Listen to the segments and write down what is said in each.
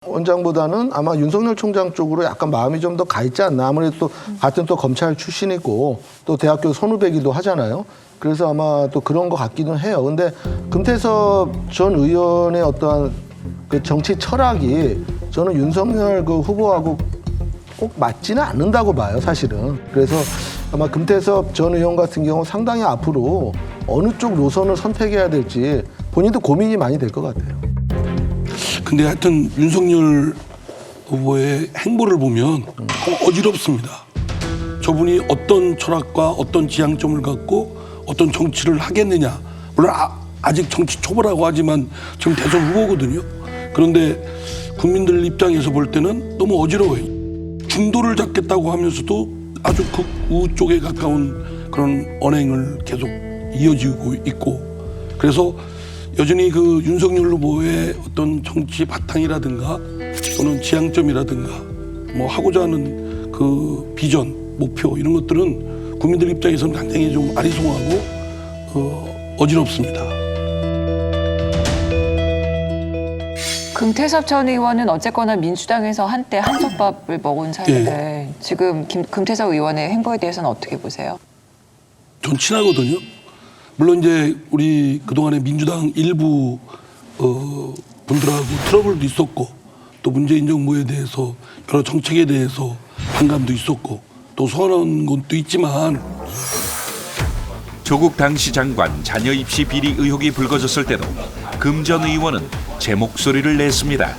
원장보다는 아마 윤석열 총장 쪽으로 약간 마음이 좀 더 가 있지 않나. 아무래도 또 같은 또 검찰 출신이고 또 대학교 선후배기도 하잖아요. 그래서 아마 또 그런 것 같기는 해요. 근데 금태섭 전 의원의 어떠한 그 정치 철학이 저는 윤석열 그 후보하고 꼭 맞지는 않는다고 봐요, 사실은. 그래서 아마 금태섭 전 의원 같은 경우 상당히 앞으로 어느 쪽 노선을 선택해야 될지 본인도 고민이 많이 될 것 같아요. 근데 하여튼 윤석열 후보의 행보를 보면 어지럽습니다. 저분이 어떤 철학과 어떤 지향점을 갖고 어떤 정치를 하겠느냐. 물론 아직 정치 초보라고 하지만 지금 대선 후보거든요. 그런데 국민들 입장에서 볼 때는 너무 어지러워요. 중도를 잡겠다고 하면서도 아주 극우 쪽에 가까운 그런 언행을 계속 이어지고 있고, 그래서 여전히 그 윤석열 후보의 어떤 정치 바탕이라든가 또는 지향점이라든가 뭐 하고자 하는 그 비전, 목표 이런 것들은 국민들 입장에서는 굉장히 좀 아리송하고 어지럽습니다. 금태섭 전 의원은 어쨌거나 민주당에서 한때 한솥밥을 먹은 사이인데 지금 금태섭 의원의 행보에 대해서는 어떻게 보세요? 전 친하거든요. 물론 이제 우리 그동안에 민주당 일부 분들하고 트러블도 있었고 또 문재인 정부에 대해서 여러 정책에 대해서 반감도 있었고 또 소환한 것도 있지만, 조국 당시 장관 자녀 입시 비리 의혹이 불거졌을 때도 금 전 의원은 제 목소리를 냈습니다.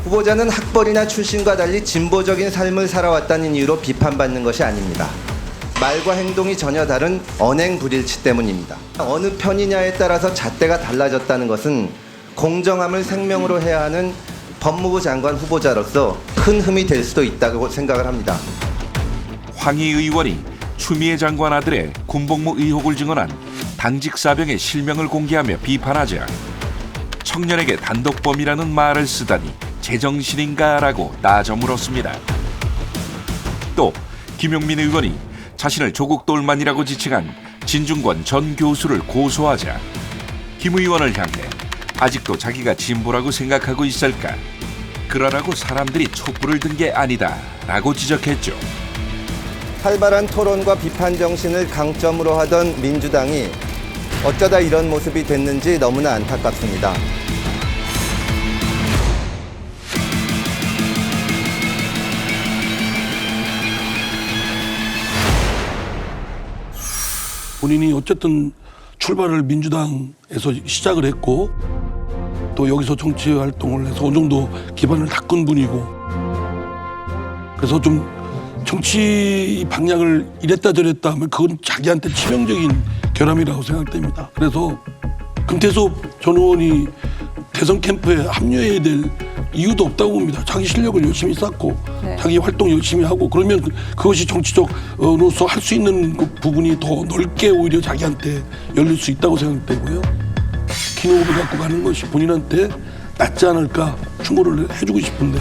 후보자는 학벌이나 출신과 달리 진보적인 삶을 살아왔다는 이유로 비판받는 것이 아닙니다. 말과 행동이 전혀 다른 언행 불일치 때문입니다. 어느 편이냐에 따라서 잣대가 달라졌다는 것은 공정함을 생명으로 해야 하는 법무부 장관 후보자로서 큰 흠이 될 수도 있다고 생각을 합니다. 황희 의원이 추미애 장관 아들의 군복무 의혹을 증언한 당직 사병의 실명을 공개하며 비판하자 청년에게 단독범이라는 말을 쓰다니 제정신인가라고 따져 물었습니다. 또 김용민 의원이 자신을 조국 돌만이라고 지칭한 진중권 전 교수를 고소하자 김 의원을 향해 아직도 자기가 진보라고 생각하고 있을까? 그러라고 사람들이 촛불을 든 게 아니다라고 지적했죠. 활발한 토론과 비판 정신을 강점으로 하던 민주당이 어쩌다 이런 모습이 됐는지 너무나 안타깝습니다. 본인이 어쨌든 출발을 민주당에서 시작을 했고 또 여기서 정치 활동을 해서 어느 정도 기반을 닦은 분이고, 그래서 좀 정치 방향을 이랬다 저랬다 하면 그건 자기한테 치명적인 결함이라고 생각됩니다. 그래서 금태섭 전 의원이 대선 캠프에 합류해야 될 이유도 없다고 봅니다. 자기 실력을 열심히 쌓고 자기 활동 열심히 하고 그러면 그것이 정치적으로서 할 수 있는 그 부분이 더 넓게 오히려 자기한테 열릴 수 있다고 생각되고요. 긴 호흡을 갖고 가는 것이 본인한테 낫지 않을까 충고를 해주고 싶은데